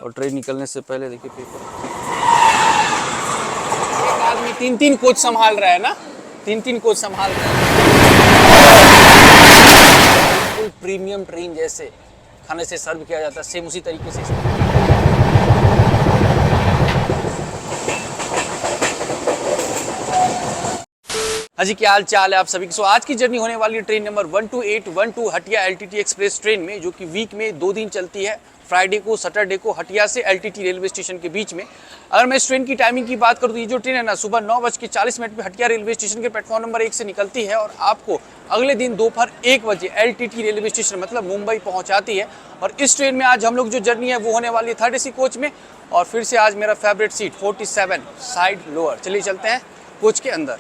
और ट्रेन निकलने से पहले देखिए पेपर, एक आदमी तीन तीन कोच संभाल रहा है ना, तीन तीन कोच संभाल रहा है। बिल्कुल प्रीमियम ट्रेन जैसे खाने से सर्व किया जाता है, सेम उसी तरीके से। हाँ जी, क्या हाल चाल है आप सभी की। आज की जर्नी होने वाली है train number 12812 Hatia LTT express train में, जो कि वीक में 2 दिन चलती है, फ्राइडे को सैटरडे को, हटिया से एलटीटी रेलवे स्टेशन के बीच में। अगर मैं इस ट्रेन की टाइमिंग की बात करूँ तो ये जो ट्रेन है ना, सुबह 9:40 पे हटिया रेलवे स्टेशन के प्लेटफॉर्म नंबर 1 से निकलती है और आपको अगले दिन दोपहर 1 बजे एलटीटी रेलवे स्टेशन मतलब मुंबई पहुंचाती है। और इस ट्रेन में आज हम लोग जो जर्नी है वो होने वाली है 3rd AC कोच में, और फिर से आज मेरा फेवरेट सीट 47 साइड लोअर। चलिए चलते हैं कोच के अंदर।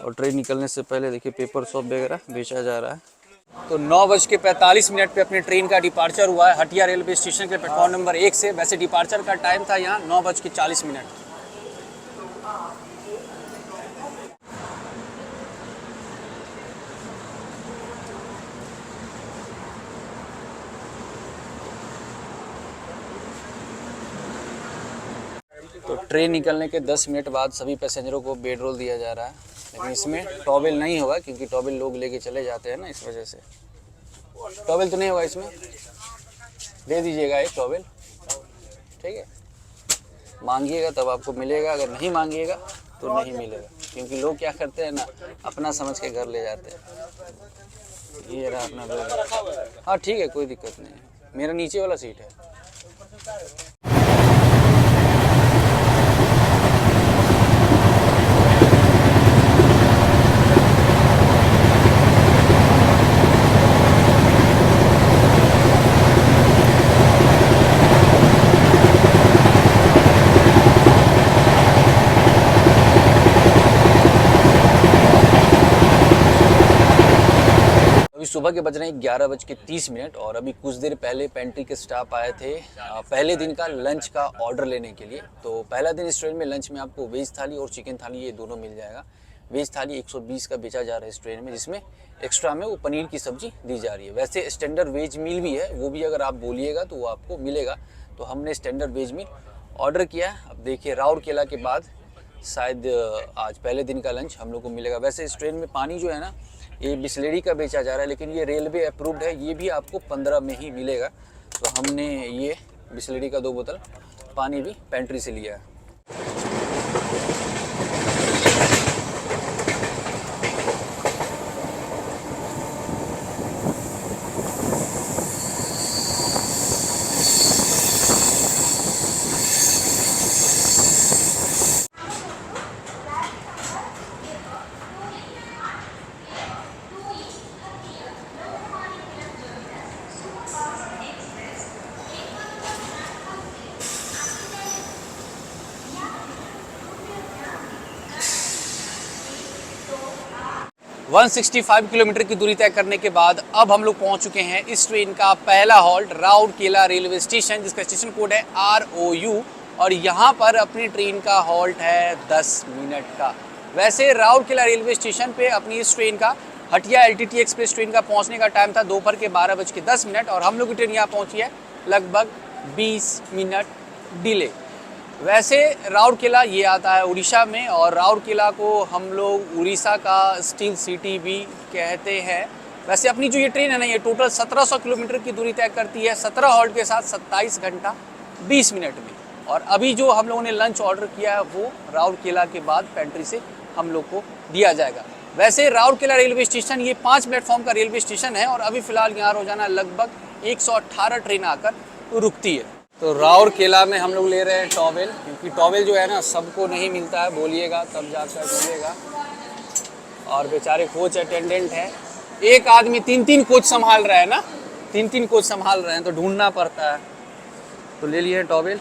और ट्रेन निकलने से पहले देखिए पेपर सॉप वगैरह बेचा जा रहा है। तो 9:45 पे अपने ट्रेन का डिपार्चर हुआ है हटिया रेलवे स्टेशन के प्लेटफॉर्म नंबर 1 से। वैसे डिपार्चर का टाइम था यहाँ 9:40। तो ट्रेन निकलने के 10 मिनट बाद सभी पैसेंजरों को बेड रोल दिया जा रहा है, लेकिन इसमें टॉवेल नहीं होगा क्योंकि टॉवेल लोग लेके चले जाते हैं ना, इस वजह से टॉवेल तो नहीं होगा इसमें। दे दीजिएगा एक टॉवेल, ठीक है। मांगिएगा तब आपको मिलेगा, अगर नहीं मांगिएगा तो नहीं मिलेगा, क्योंकि लोग क्या करते हैं ना, अपना समझ के घर ले जाते हैं। ये रहा अपना बैग। हाँ ठीक है, कोई दिक्कत नहीं है, मेरा नीचे वाला सीट है। अभी सुबह के बज रहे हैं 11:30 और अभी कुछ देर पहले पेंट्री के स्टाफ आए थे पहले दिन का लंच का ऑर्डर लेने के लिए। तो पहला दिन इस ट्रेन में लंच में आपको वेज थाली और चिकन थाली ये दोनों मिल जाएगा। वेज थाली 120 का बेचा जा रहा है इस ट्रेन में, जिसमें एक्स्ट्रा में वो पनीर की सब्जी दी जा रही है। वैसे स्टैंडर्ड वेज मील भी है, वो भी अगर आप बोलिएगा तो वो आपको मिलेगा। तो हमने स्टैंडर्ड वेज मील ऑर्डर किया। अब देखिए राउरकेला के बाद शायद आज पहले दिन का लंच हम लोग को मिलेगा। वैसे इस ट्रेन में पानी जो है ना, ये बिस्लेरी का बेचा जा रहा है, लेकिन ये रेलवे अप्रूव्ड है, ये भी आपको 15 में ही मिलेगा। तो हमने ये बिस्लेरी का 2 बोतल पानी भी पेंट्री से लिया है। 165 किलोमीटर की दूरी तय करने के बाद अब हम लोग पहुंच चुके हैं इस ट्रेन का पहला हॉल्ट राउरकेला रेलवे स्टेशन, जिसका स्टेशन कोड है ROU। और यहाँ पर अपनी ट्रेन का हॉल्ट है 10 मिनट का। वैसे राउरकेला रेलवे स्टेशन पे अपनी इस ट्रेन का हटिया LTT एक्सप्रेस ट्रेन का पहुँचने का टाइम था दोपहर के 12:10 और हम लोग की ट्रेन यहाँ पहुँची है लगभग 20 मिनट डिले। वैसे राउरकेला ये आता है उड़ीसा में, और राउरकेला को हम लोग उड़ीसा का स्टील सिटी भी कहते हैं। वैसे अपनी जो ये ट्रेन है ना, ये टोटल 1700 किलोमीटर की दूरी तय करती है 17 हॉल्ट के साथ 27 घंटा 20 मिनट में। और अभी जो हम लोगों ने लंच ऑर्डर किया है वो राउरकेला के बाद पेंट्री से हम लोग को दिया जाएगा। वैसे राउरकेला रेलवे स्टेशन ये 5 प्लेटफॉर्म का रेलवे स्टेशन है, और अभी फ़िलहाल यहाँ रोजाना लगभग 118 ट्रेन आकर रुकती है। तो राउरकेला में हम लोग ले रहे हैं टॉवेल, क्योंकि टॉवेल जो है ना सबको नहीं मिलता है, बोलिएगा तब जाकर मिलेगा। और बेचारे कोच अटेंडेंट है, एक आदमी 3-3 कोच संभाल रहा है ना, 3-3 कोच संभाल रहे हैं, तो ढूंढना पड़ता है। तो ले लिए टॉवेल।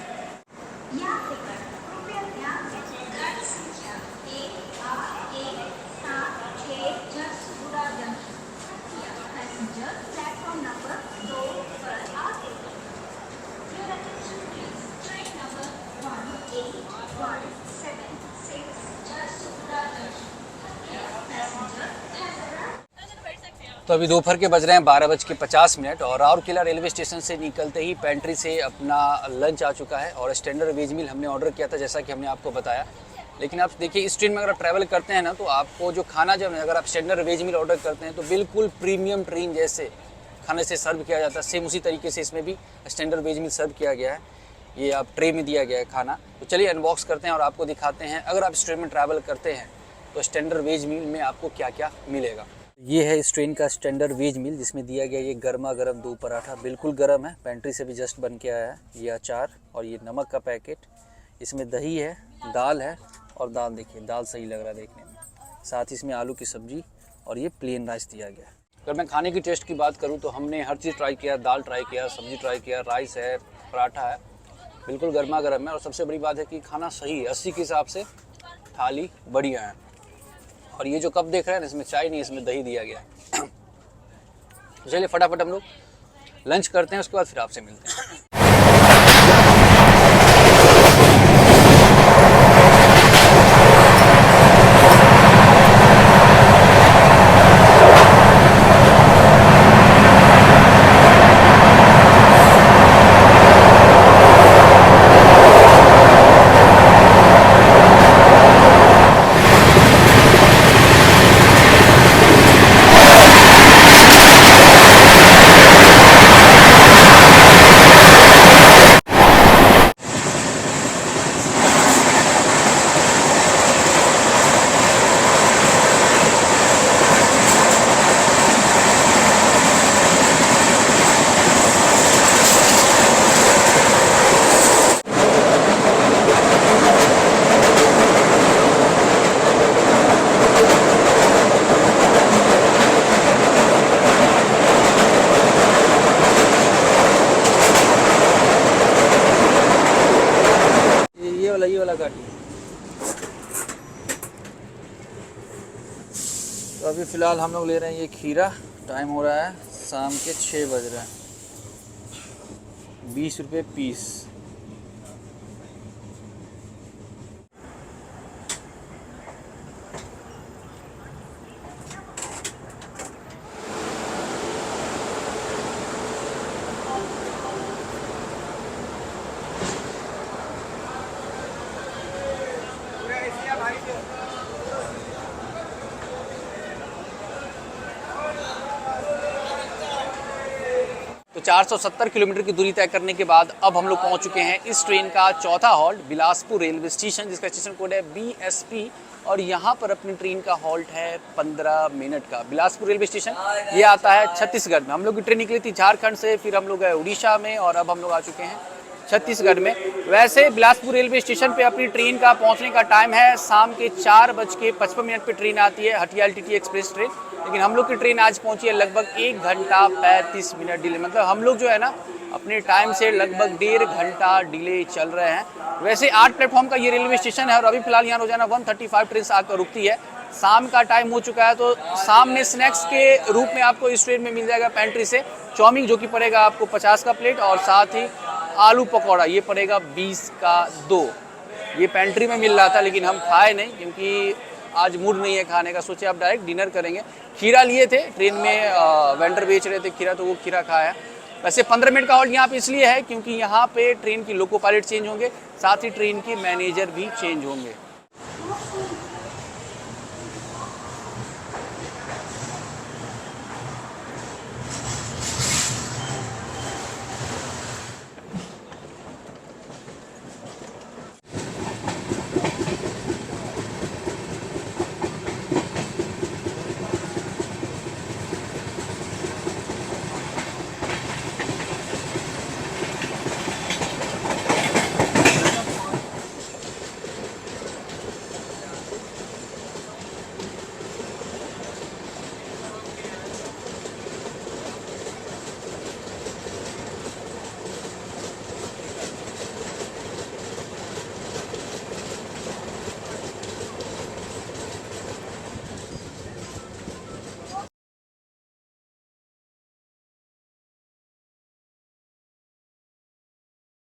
तो अभी दोपहर के बज रहे हैं 12:50 और राउरकेला रेलवे स्टेशन से निकलते ही पेंट्री से अपना लंच आ चुका है और स्टैंडर्ड वेज मील हमने ऑर्डर किया था, जैसा कि हमने आपको बताया। लेकिन आप देखिए इस ट्रेन में अगर आप ट्रैवल करते हैं ना, तो आपको जो खाना जब अगर आप स्टैंडर्ड वेज मील ऑर्डर करते हैं तो बिल्कुल प्रीमियम ट्रेन जैसे खाने से सर्व किया जाता है। सेम उसी तरीके से इसमें भी स्टैंडर्ड वेज मील सर्व किया गया है। ये आप ट्रे में दिया गया है खाना। तो चलिए अनबॉक्स करते हैं और आपको दिखाते हैं अगर आप इस ट्रेन में ट्रैवल करते हैं तो स्टैंडर्ड वेज मील में आपको क्या क्या मिलेगा। ये है इस ट्रेन का स्टैंडर्ड वेज मील, जिसमें दिया गया ये गर्मा गर्म 2 पराठा, बिल्कुल गर्म है, पेंट्री से भी जस्ट बन के आया है। ये अचार और ये नमक का पैकेट, इसमें दही है, दाल है और दाल देखिए, दाल सही लग रहा है देखने में। साथ ही इसमें आलू की सब्जी और ये प्लेन राइस दिया गया है। अगर मैं खाने की टेस्ट की बात करूँ तो हमने हर चीज़ ट्राई किया, दाल ट्राई किया, सब्जी ट्राई किया, राइस है, पराठा है, बिल्कुल गर्मा गर्म है। और सबसे बड़ी बात है कि खाना सही है, 80 के हिसाब से थाली बढ़िया है। और ये जो कप देख रहे हैं ना, इसमें चाय नहीं, इसमें दही दिया गया है। चलिए फटाफट हम लोग लंच करते हैं, उसके बाद फिर आपसे मिलते हैं। ये वाला गाड़ी। तो अभी फ़िलहाल हम लोग ले रहे हैं ये खीरा। टाइम हो रहा है शाम के 6 बज रहे हैं। 20 रुपये पीस। तो 470 किलोमीटर की दूरी तय करने के बाद अब हम लोग पहुंच चुके हैं इस ट्रेन का चौथा हॉल्ट बिलासपुर रेलवे स्टेशन, जिसका स्टेशन कोड है BSP। और यहाँ पर अपनी ट्रेन का हॉल्ट है 15 मिनट का। बिलासपुर रेलवे स्टेशन ये आता है छत्तीसगढ़ में। हम लोग की ट्रेन निकली थी झारखंड से, फिर हम लोग गए उड़ीसा में और अब हम लोग आ चुके हैं छत्तीसगढ़ में। वैसे बिलासपुर रेलवे स्टेशन पे अपनी ट्रेन का पहुंचने का टाइम है शाम के 4:55 पे ट्रेन आती है, हटिया LTT एक्सप्रेस ट्रेन। लेकिन हम लोग की ट्रेन आज पहुंची है लगभग 1 घंटा 35 मिनट डिले। मतलब हम लोग जो है ना अपने टाइम से लगभग 1.5 घंटा डिले चल रहे हैं। वैसे 8 प्लेटफॉर्म का ये रेलवे स्टेशन है और अभी फिलहाल यहाँ रोजाना 135 ट्रेन आकर रुकती है। शाम का टाइम हो चुका है, तो शाम में स्नैक्स के रूप में आपको इस ट्रेन में मिल जाएगा पेंट्री से चाउमीन, जो कि पड़ेगा आपको 50 का प्लेट, और साथ ही आलू पकौड़ा ये पड़ेगा 20 का 2। ये पेंट्री में मिल रहा था लेकिन हम खाए नहीं क्योंकि आज मूड नहीं है खाने का। सोचे आप डायरेक्ट डिनर करेंगे। खीरा लिए थे ट्रेन में, वेंडर बेच रहे थे खीरा, तो वो खीरा खाया। वैसे 15 मिनट का हॉल्ट यहाँ पे इसलिए है क्योंकि यहाँ पे ट्रेन की लोको पायलट चेंज होंगे, साथ ही ट्रेन के मैनेजर भी चेंज होंगे।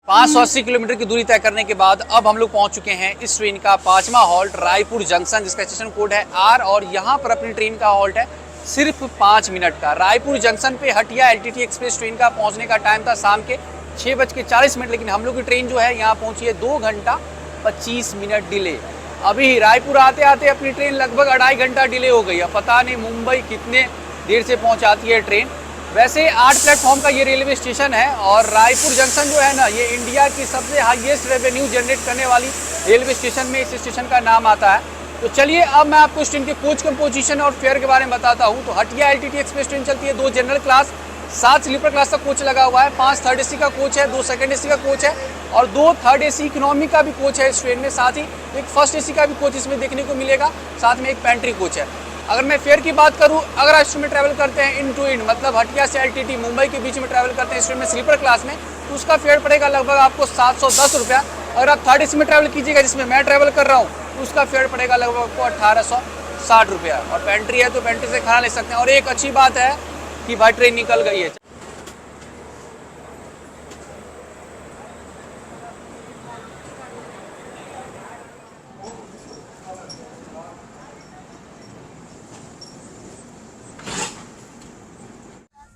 पाँच 580 किलोमीटर की दूरी तय करने के बाद अब हम लोग पहुंच चुके हैं इस ट्रेन का 5वां हॉल्ट रायपुर जंक्शन, जिसका स्टेशन कोड है R। और यहाँ पर अपनी ट्रेन का हॉल्ट है सिर्फ 5 मिनट का। रायपुर जंक्शन पे हटिया एलटीटी एक्सप्रेस ट्रेन का पहुंचने का टाइम था शाम के 6:40, लेकिन हम लोग की ट्रेन जो है यहाँ पहुंची है 2 घंटा 25 मिनट डिले। अभी रायपुर आते आते अपनी ट्रेन लगभग 2.5 घंटा डिले हो गई। अब पता नहीं मुंबई कितने देर से पहुंचाती है ट्रेन। वैसे 8 प्लेटफॉर्म का ये रेलवे स्टेशन है और रायपुर जंक्शन जो है ना, ये इंडिया की सबसे हाईएस्ट रेवेन्यू जनरेट करने वाली रेलवे स्टेशन में इस स्टेशन का नाम आता है। तो चलिए अब मैं आपको इस ट्रेन के कोच कंपोजिशन और फेयर के बारे में बताता हूँ। तो हटिया एलटीटी एक्सप्रेस ट्रेन चलती है 2 जनरल क्लास, 7 स्लीपर क्लास का कोच लगा हुआ है, 5 थर्ड एसी का कोच है, 2 सेकंड एसी का कोच है और 2 थर्ड एसी इकोनॉमी का भी कोच है इस ट्रेन में। साथ ही एक फर्स्ट एसी का भी कोच इसमें देखने को मिलेगा, साथ में एक पेंट्री कोच है। अगर मैं फेयर की बात करूं, अगर आप इस ट्रेन में ट्रैवल करते हैं इन टू इन, मतलब हटिया से एलटीटी मुंबई के बीच में ट्रैवल करते हैं इस ट्रेन में स्लीपर क्लास में, तो उसका फेयर पड़ेगा लगभग आपको 710 रुपया। अगर आप थर्ड एसी में ट्रैवल कीजिएगा, जिसमें मैं ट्रैवल कर रहा हूँ, तो उसका फेयर पड़ेगा लगभग आपको 1860 रुपया। और पेंट्री है तो पेंट्री से खाना ले सकते हैं। और एक अच्छी बात है कि भाई ट्रेन निकल गई है।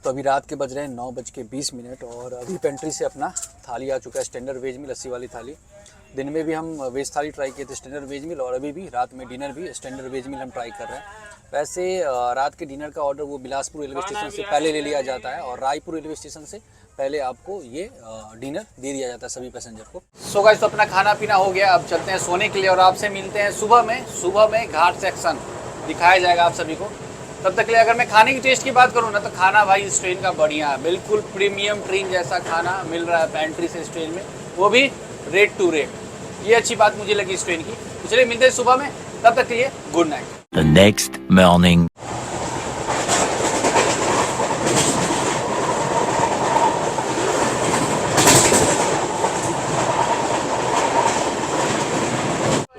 तो अभी रात के बज रहे हैं 9:20 और अभी पेंट्री से अपना थाली आ चुका है, स्टैंडर्ड वेज मील, लस्सी वाली थाली। दिन में भी हम वेज थाली ट्राई किए थे, स्टैंडर्ड वेज मील, और अभी भी रात में डिनर भी स्टैंडर्ड वेज मील हम ट्राई कर रहे हैं। वैसे रात के डिनर का ऑर्डर वो बिलासपुर रेलवे स्टेशन से पहले ले लिया जाता है और रायपुर रेलवे स्टेशन से पहले आपको ये डिनर दे दिया जाता है सभी पैसेंजर को। सो गाइस, तो अपना खाना पीना हो गया, अब चलते हैं सोने के लिए और आपसे मिलते हैं सुबह में घाट सेक्शन दिखाया जाएगा आप सभी को। तब तक के लिए अगर मैं खाने की टेस्ट की बात करूँ ना, तो खाना भाई इस ट्रेन का बढ़िया है, बिल्कुल प्रीमियम ट्रेन जैसा खाना मिल रहा है पेंट्री से इस ट्रेन में, वो भी रेट टू रेट। ये अच्छी बात मुझे लगी इस ट्रेन की। तो चलिए मिलते हैं सुबह में, तब तक के लिए good night. The next morning.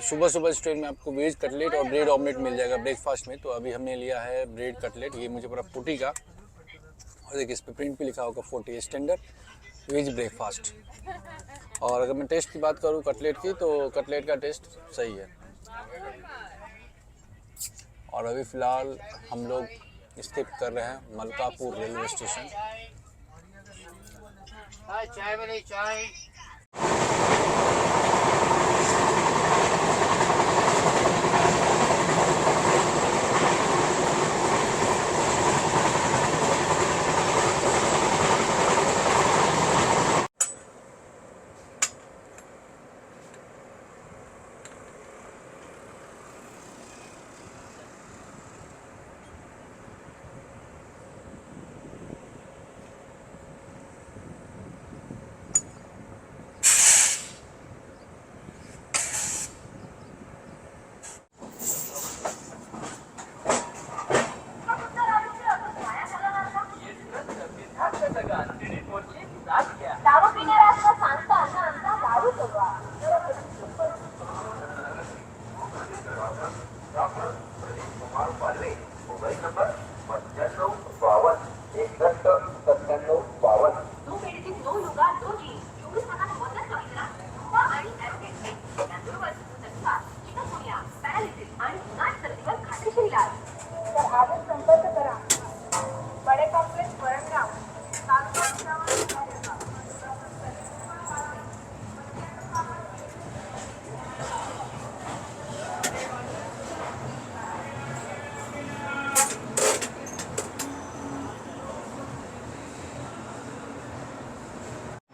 सुबह सुबह इस ट्रेन में आपको वेज कटलेट और ब्रेड ऑमलेट मिल जाएगा ब्रेकफास्ट में। तो अभी हमने लिया है ब्रेड कटलेट, ये मुझे पूरा 40 का, और देखिए इस पर प्रिंट पे लिखा होगा 40 स्टैंडर्ड वेज ब्रेकफास्ट। और अगर मैं टेस्ट की बात करूँ कटलेट की, तो कटलेट का टेस्ट सही है। और अभी फ़िलहाल हम लोग स्किप कर रहे हैं मलकापुर रेलवे स्टेशन। चाय वाली चाय।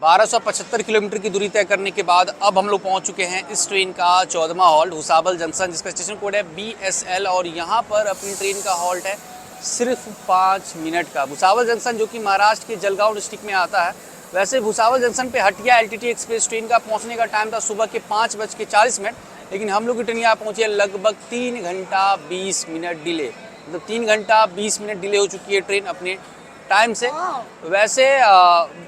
बारह 1275 किलोमीटर की दूरी तय करने के बाद अब हम लोग पहुंच चुके हैं इस ट्रेन का 14वां हॉल्ट भुसावल जंक्शन, जिसका स्टेशन कोड है BSL। और यहां पर अपनी ट्रेन का हॉल्ट है सिर्फ 5 मिनट का। भुसावल जंक्शन जो कि महाराष्ट्र के जलगांव डिस्ट्रिक्ट में आता है। वैसे भुसावल जंक्शन पे हटिया एलटीटी एक्सप्रेस ट्रेन का पहुँचने का टाइम था सुबह के 5:40, लेकिन हम लोग की ट्रेन यहाँ पहुँची है लगभग 3 घंटा 20 मिनट डिले, मतलब 3 घंटा 20 मिनट डिले हो चुकी है ट्रेन अपने टाइम से। वैसे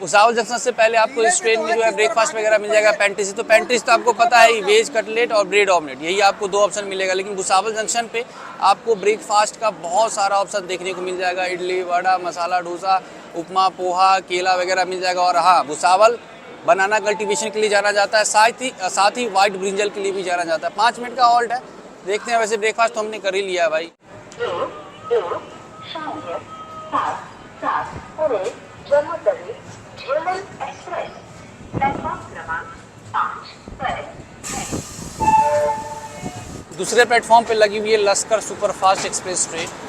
भुसावल जंक्शन से पहले आपको इस ट्रेन में जो है ब्रेकफास्ट वगैरह मिल जाएगा पेंट्री से। तो पेंट्री तो आपको पता है वेज कटलेट और ब्रेड ऑमलेट, यही आपको 2 ऑप्शन मिलेगा। लेकिन भुसावल जंक्शन पे आपको ब्रेकफास्ट का बहुत सारा ऑप्शन देखने को मिल जाएगा, इडली वड़ा मसाला डोसा उपमा पोहा केला वगैरह मिल जाएगा। और हाँ, भुसावल बनाना कल्टीवेशन के लिए जाना जाता है, साथ ही वाइट ब्रिंजल के लिए भी जाना जाता है। 5 मिनट का हॉल्ट है, देखते हैं। वैसे ब्रेकफास्ट तो हमने कर ही लिया है भाई। शाहीर 7 पुणे जम्मूतवी झेलम एक्सप्रेस प्लेटफॉर्म क्रमांक 5 पर है। दूसरे प्लेटफॉर्म पे लगी हुई है लश्कर सुपरफास्ट एक्सप्रेस ट्रेन।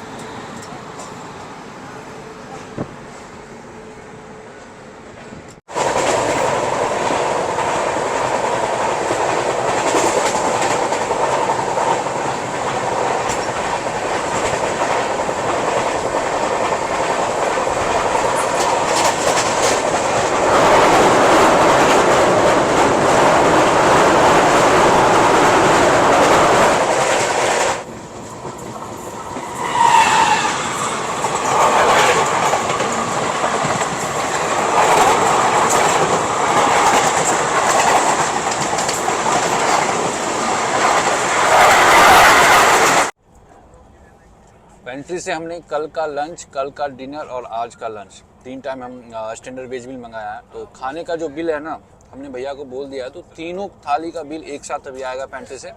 पेंट्री से हमने कल का लंच, कल का डिनर और आज का लंच 3 टाइम हम स्टैंडर्ड वेज मील मंगाया है। तो खाने का जो बिल है ना, हमने भैया को बोल दिया है, तो तीनों थाली का बिल एक साथ अभी आएगा पेंट्री से,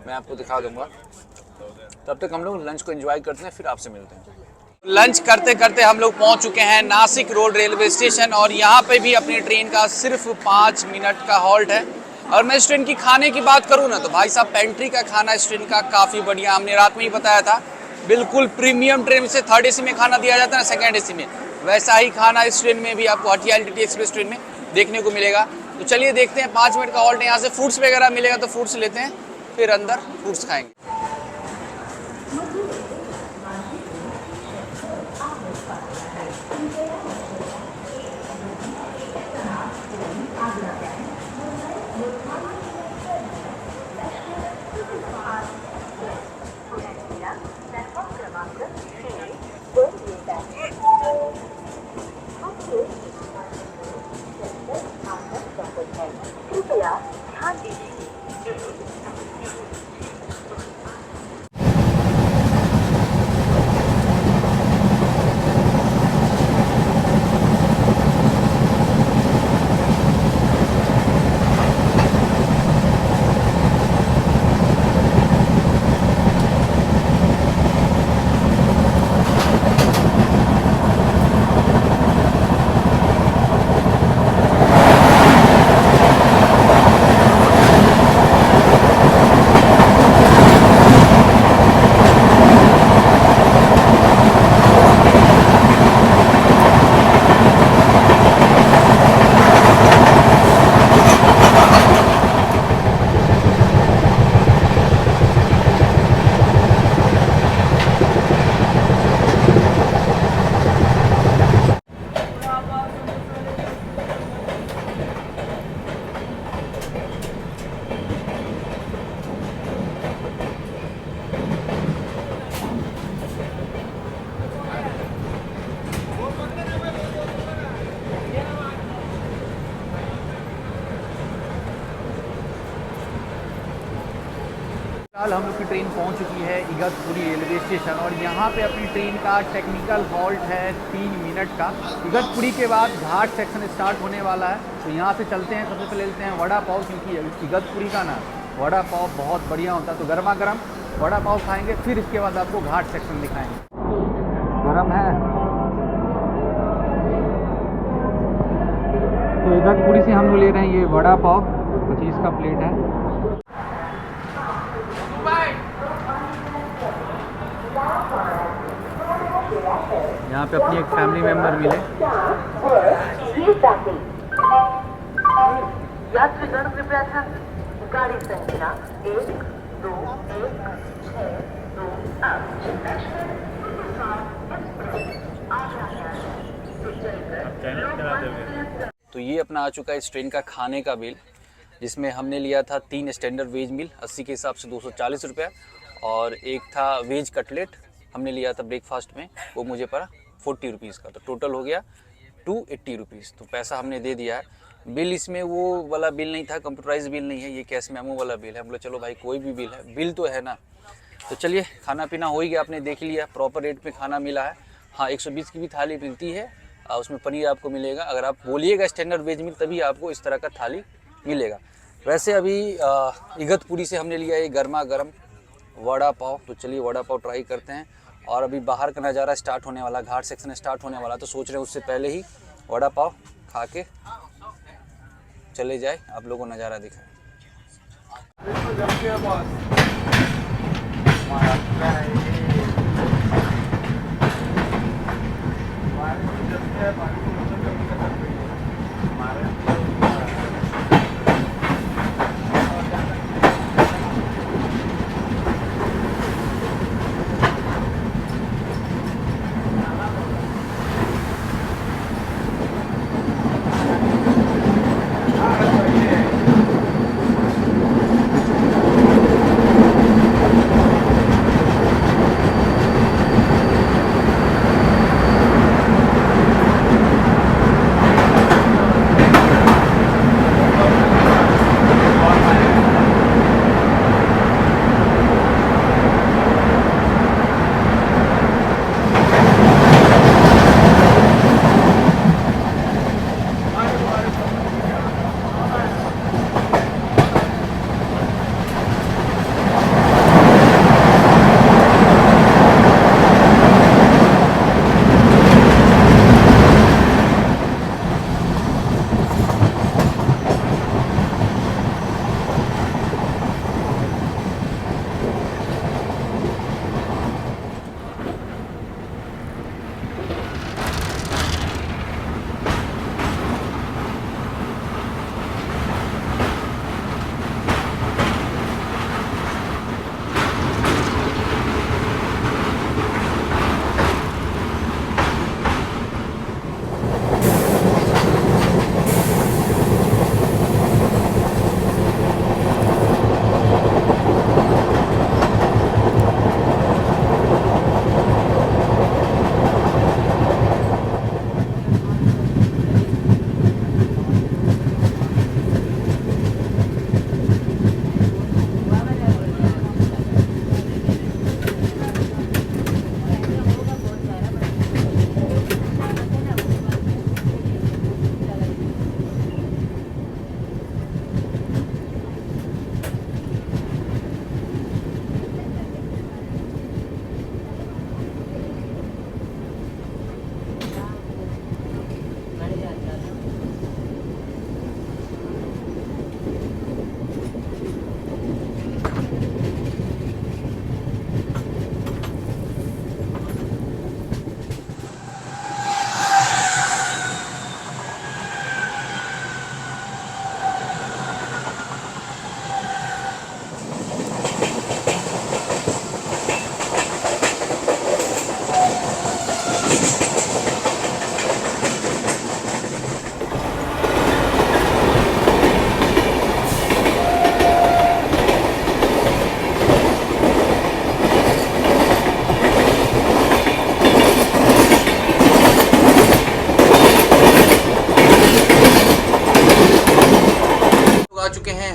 मैं आपको दिखा दूंगा। तब तक हम लोग लंच को एंजॉय करते हैं, फिर आपसे मिलते हैं। लंच करते करते हम लोग पहुंच चुके हैं नासिक रोड रेलवे स्टेशन और यहाँ पे भी अपनी ट्रेन का सिर्फ 5 मिनट का हॉल्ट है। और मैं इस ट्रेन की खाने की बात करूँ ना, तो भाई साहब पेंट्री का खाना इस ट्रेन का काफ़ी बढ़िया, हमने रात में ही बताया था। बिल्कुल प्रीमियम ट्रेन से 3rd AC में खाना दिया जाता है ना 2nd AC में, वैसा ही खाना इस ट्रेन में भी आपको हटिया LTT एक्सप्रेस ट्रेन में देखने को मिलेगा। तो चलिए देखते हैं, 5 मिनट का हॉल्ट है, यहाँ से फ्रूट्स वगैरह मिलेगा तो फ्रूट्स लेते हैं, फिर अंदर फ्रूट्स खाएंगे। कृपया ध्यान दीजिए। फिलहाल हम लोग की ट्रेन पहुंच चुकी है इगतपुरी रेलवे स्टेशन और यहाँ पे अपनी ट्रेन का टेक्निकल हॉल्ट है 3 मिनट का। इगतपुरी के बाद घाट सेक्शन स्टार्ट होने वाला है, तो यहाँ से चलते हैं। सबसे पहले लेते हैं वड़ा पाव, क्योंकि इगतपुरी का ना वड़ा पाव बहुत बढ़िया होता है। तो गर्मा गर्म वड़ा पाव खाएँगे, फिर इसके बाद आपको घाट सेक्शन दिखाएँगे। गर्म है तो इगतपुरी से हम लोग ले रहे हैं ये वड़ा पाव, 25 का प्लेट है। यहाँ पे अपनी एक फैमिली मेंबर मिले। यात्रीगण कृपया ध्यान दें, गाड़ी संख्या 1 2 1 6 2 तो ये अपना आ चुका है इस ट्रेन का खाने का बिल, जिसमें हमने लिया था 3 स्टैंडर्ड वेज मील 80 के हिसाब से 240 रुपये, और एक था वेज कटलेट हमने लिया था ब्रेकफास्ट में, वो मुझे पड़ा 40 रुपीज़ का। तो टोटल हो गया 280 रुपीज़। तो पैसा हमने दे दिया है। बिल इसमें वो वाला बिल नहीं था, कंप्यूटराइज बिल नहीं है, ये कैश मेमो वाला बिल है। हम बोले चलो भाई कोई भी बिल है, बिल तो है ना। तो चलिए खाना पीना हो ही गया, आपने देख लिया, प्रॉपर रेट पे खाना मिला है। हाँ 120 की भी थाली मिलती है, उसमें पनीर आपको मिलेगा। अगर आप बोलिएगा स्टैंडर्ड वेज मील तभी आपको इस तरह का थाली मिलेगा। वैसे अभी इगतपुरी से हमने लिया है गर्मा गर्म वड़ा पाव, तो चलिए वड़ा पाव ट्राई करते हैं। और अभी बाहर का नज़ारा स्टार्ट होने वाला, घाट सेक्शन स्टार्ट होने वाला, तो सोच रहे हैं उससे पहले ही वड़ा पाव खा के चले जाए, आप लोगों को नज़ारा दिखाए।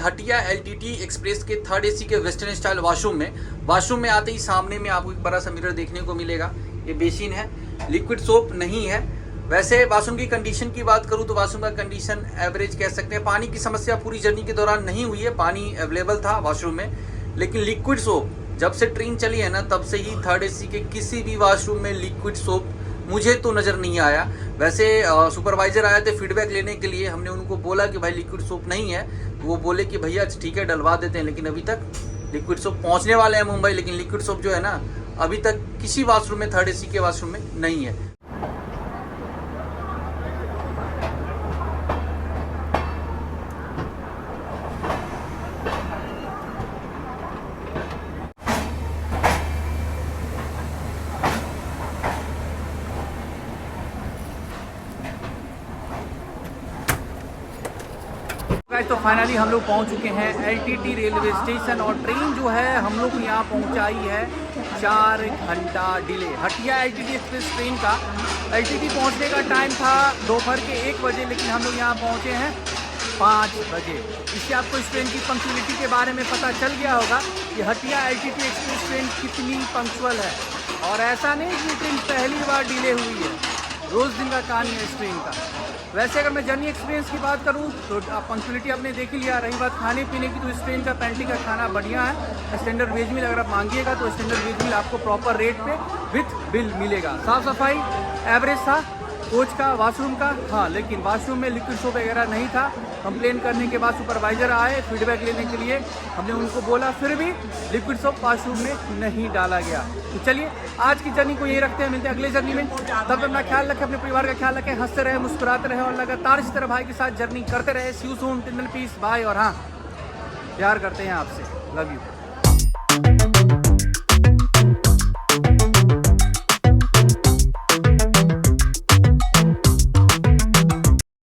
हटिया एलटीटी एक्सप्रेस के थर्ड एसी के वेस्टर्न स्टाइल वॉशरूम में आते ही सामने में आपको एक बड़ा सा मिरर देखने को मिलेगा। ये बेसिन है, लिक्विड सोप नहीं है। वैसे वॉशरूम की कंडीशन की बात करूं तो वॉशरूम का कंडीशन एवरेज कह सकते हैं। पानी की समस्या पूरी जर्नी के दौरान नहीं हुई है, पानी अवेलेबल था वॉशरूम में, लेकिन लिक्विड सोप जब से ट्रेन चली है ना तब से ही थर्ड एसी के किसी भी वॉशरूम में लिक्विड सोप मुझे तो नज़र नहीं आया। वैसे सुपरवाइजर आए थे फीडबैक लेने के लिए, हमने उनको बोला कि भाई लिक्विड सोप नहीं है, तो वो बोले कि भैया ठीक है डलवा देते हैं, लेकिन अभी तक लिक्विड सोप पहुंचने वाले हैं मुंबई, लेकिन लिक्विड सोप जो है ना अभी तक किसी वॉशरूम में थर्ड एसी के वॉशरूम में नहीं है। तो फाइनली हम लोग पहुंच चुके हैं एलटीटी रेलवे स्टेशन, और ट्रेन जो है हम लोग को यहाँ पहुँचाई है 4 घंटा delay. Hatia LTT express train का एलटीटी पहुँचने का टाइम था दोपहर के 1 बजे, लेकिन हम लोग यहाँ पहुँचे हैं 5 बजे। इससे आपको इस ट्रेन की पंक्चुअलिटी के बारे में पता चल गया होगा कि हटिया एलटीटी एक्सप्रेस ट्रेन कितनी पंक्चुअल है। और ऐसा नहीं कि ट्रेन पहली बार डिले हुई है, रोज़ दिन का कहानी है इस ट्रेन का। वैसे अगर मैं जर्नी एक्सपीरियंस की बात करूँ तो पंक्चुअलिटी आपने देख ही लिया। रही बात खाने पीने की, तो इस ट्रेन का पेंटी का खाना बढ़िया है। स्टैंडर्ड वेज मील अगर आप मांगिएगा तो स्टैंडर्ड वेज मील आपको प्रॉपर रेट पे विथ बिल मिलेगा। साफ़ सफाई एवरेज था कोच का, वॉशरूम का, हाँ, लेकिन वॉशरूम में लिक्विड सोप वगैरह नहीं था। कंप्लेन करने के बाद सुपरवाइज़र आए फीडबैक लेने के लिए, हमने उनको बोला, फिर भी लिक्विड सोप वॉशरूम में नहीं डाला गया। तो चलिए आज की जर्नी को यही रखते हैं, मिलते हैं अगले जर्नी में। तब तक अपना ख्याल रखें, अपने परिवार का ख्याल रखें, हंसते रहे, मुस्कुराते रहे और लगातार इसी तरह भाई के साथ जर्नी करते रहे। See you soon, till then peace, bye. और हाँ, प्यार करते हैं आपसे, लव यू।